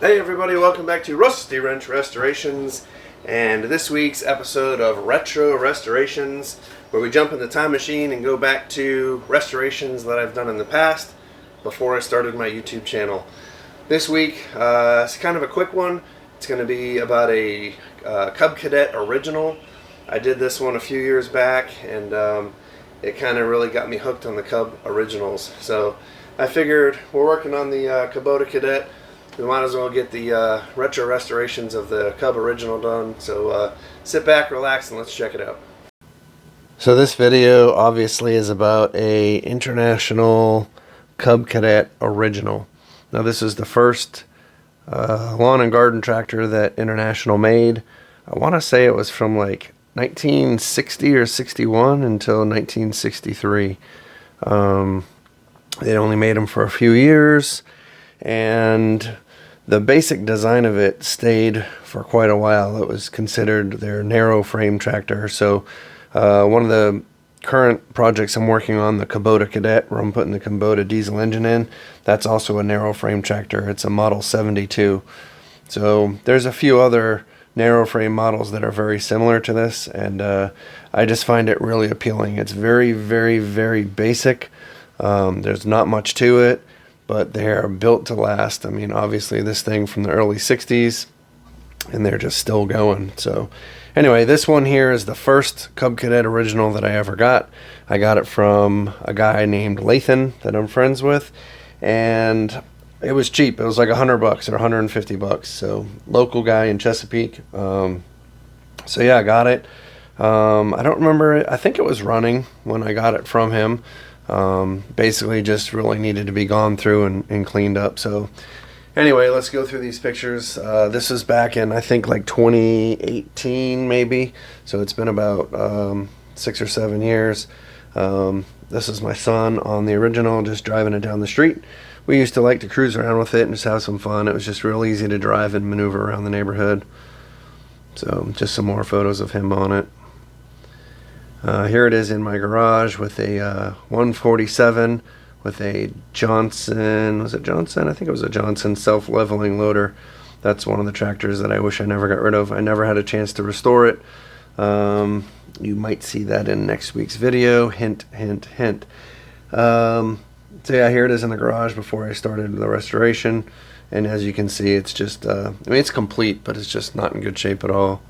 Hey everybody, welcome back to Resto Restorations, and this week's episode of Retro Restorations, where we jump in the time machine and go back to restorations that I've done in the past before I started my YouTube channel. This week, it's kind of a quick one. It's going to be about a Cub Cadet original. I did this one a few years back, and it kind of really got me hooked on the Cub originals. So I figured we're working on the Kubota Cadet. We might as well get the retro restorations of the Cub original done. So sit back, relax, and let's check it out. So this video obviously is about a International Cub Cadet original. Now this is the first lawn and garden tractor that International made. I want to say it was from like 1960 or 61 until 1963. They only made them for a few years, and the basic design of it stayed for quite a while. It was considered their narrow frame tractor. So one of the current projects I'm working on, the Kubota Cadet, where I'm putting the Kubota diesel engine in, that's also a narrow frame tractor. It's a model 72. So there's a few other narrow frame models that are very similar to this, and I just find it really appealing. It's very, very, very basic. There's not much to it, but they are built to last. I mean, obviously this thing from the early 60s, and they're just still going. So anyway, this one here is the first Cub Cadet original that I ever got. I got it from a guy named Lathan that I'm friends with, and it was cheap. It was like $100 or $150. So local guy in Chesapeake. So yeah, I got it. I don't remember it. I think it was running when I got it from him. Basically just really needed to be gone through and cleaned up. So anyway, let's go through these pictures. This is back in, I think, like 2018 maybe. So it's been about 6 or 7 years. This is my son on the original, just driving it down the street. We used to like to cruise around with it and just have some fun. It was just real easy to drive and maneuver around the neighborhood. So just some more photos of him on it. Here it is in my garage with a 147 with a Johnson, was it Johnson? I think it was a Johnson self-leveling loader. That's one of the tractors that I wish I never got rid of. I never had a chance to restore it. You might see that in next week's video. Hint, hint, hint. So yeah, here it is in the garage before I started the restoration. And as you can see, it's just, I mean, it's complete, but it's just not in good shape at all.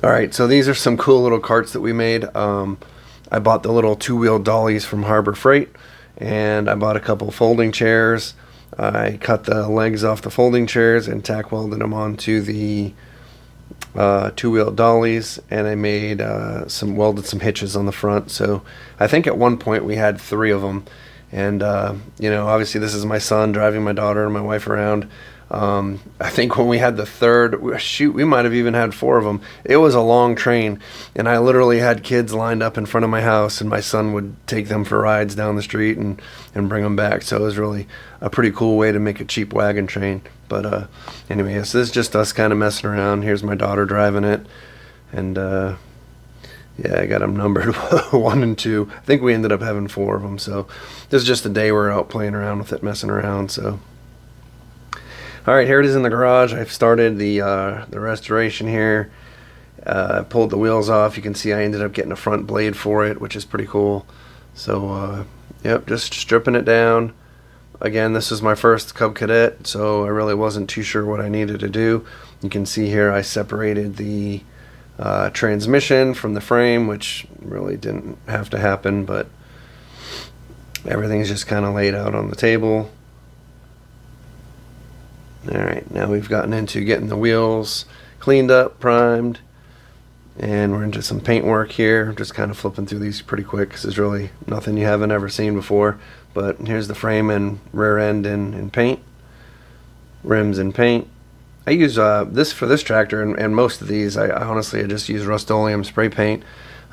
Alright, so these are some cool little carts that we made. I bought the little two-wheel dollies from Harbor Freight, and I bought a couple folding chairs. I cut the legs off the folding chairs and tack welded them onto the two-wheel dollies, and I made welded some hitches on the front. So I think at one point we had 3 of them, and you know, obviously this is my son driving my daughter and my wife around. I think when we had the third, shoot, we might have even had 4 of them. It was a long train, and I literally had kids lined up in front of my house, and my son would take them for rides down the street and bring them back. So it was really a pretty cool way to make a cheap wagon train. But anyway, so this is just us kind of messing around. Here's my daughter driving it, and yeah, I got them numbered 1 and 2. I think we ended up having 4 of them. So this is just a day we're out playing around with it, messing around. So alright, here it is in the garage. I've started the restoration here. I pulled the wheels off. You can see I ended up getting a front blade for it, which is pretty cool. So yep, just stripping it down. Again, this is my first Cub Cadet, so I really wasn't too sure what I needed to do. You can see here I separated the transmission from the frame, which really didn't have to happen, but everything's just kind of laid out on the table. Alright, now we've gotten into getting the wheels cleaned up, primed, and we're into some paint work here. Just kind of flipping through these pretty quick because there's really nothing you haven't ever seen before. But here's the frame and rear end in paint, rims in paint. I use this for this tractor, and most of these, I honestly just use Rust-Oleum spray paint.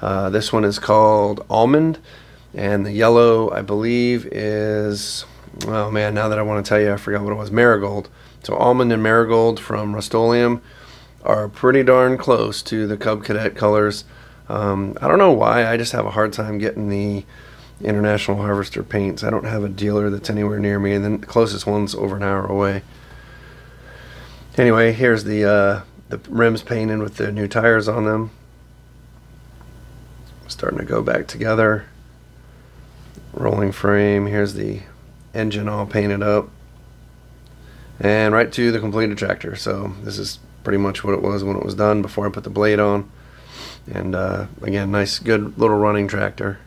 This one is called Almond, and the yellow, I believe, is, oh man, now that I want to tell you, I forgot what it was, Marigold. So Almond and Marigold from Rust-Oleum are pretty darn close to the Cub Cadet colors. I don't know why, I just have a hard time getting the International Harvester paints. I don't have a dealer that's anywhere near me, and then the closest one's over an hour away. Anyway, here's the rims painted with the new tires on them. Starting to go back together. Rolling frame. Here's the engine all painted up. And right to the completed tractor. So this is pretty much what it was when it was done before I put the blade on. And again, nice, good little running tractor.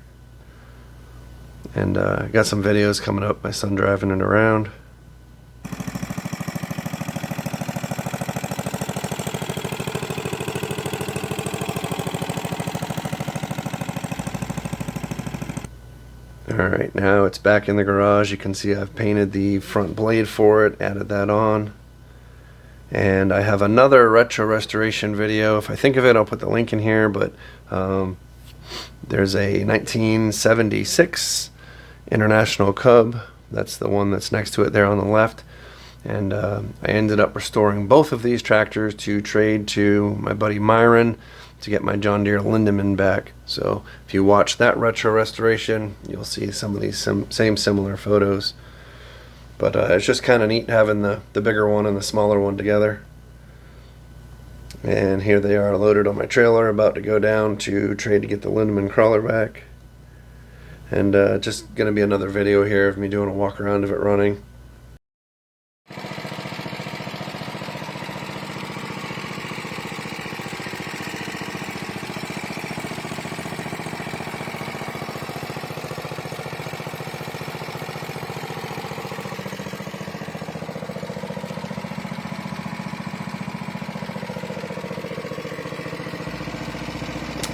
And I got some videos coming up. My son driving it around. Alright, now it's back in the garage. You can see I've painted the front blade for it, added that on. And I have another retro restoration video. If I think of it, I'll put the link in here, but there's a 1976 International Cub. That's the one that's next to it there on the left. And I ended up restoring both of these tractors to trade to my buddy Myron to get my John Deere Lindemann back. So if you watch that retro restoration, you'll see some of these same similar photos. But it's just kind of neat having the bigger one and the smaller one together. And here they are loaded on my trailer, about to go down to trade to get the Lindemann crawler back. And just going to be another video here of me doing a walk around of it running.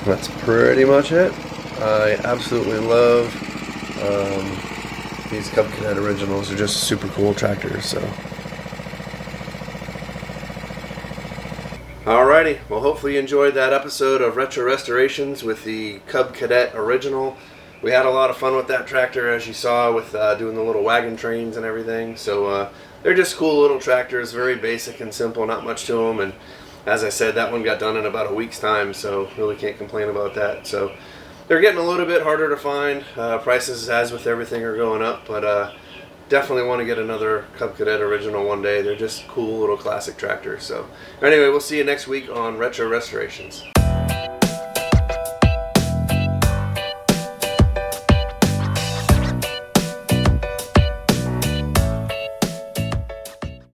That's pretty much it. I absolutely love these Cub Cadet originals. They're just super cool tractors. So, alrighty. Well, hopefully you enjoyed that episode of Retro Restorations with the Cub Cadet original. We had a lot of fun with that tractor, as you saw, with doing the little wagon trains and everything. So they're just cool little tractors, very basic and simple, not much to them. And as I said, that one got done in about a week's time, so really can't complain about that. So they're getting a little bit harder to find. Prices, as with everything, are going up, but definitely want to get another Cub Cadet original one day. They're just cool little classic tractors. So anyway, we'll see you next week on Retro Restorations.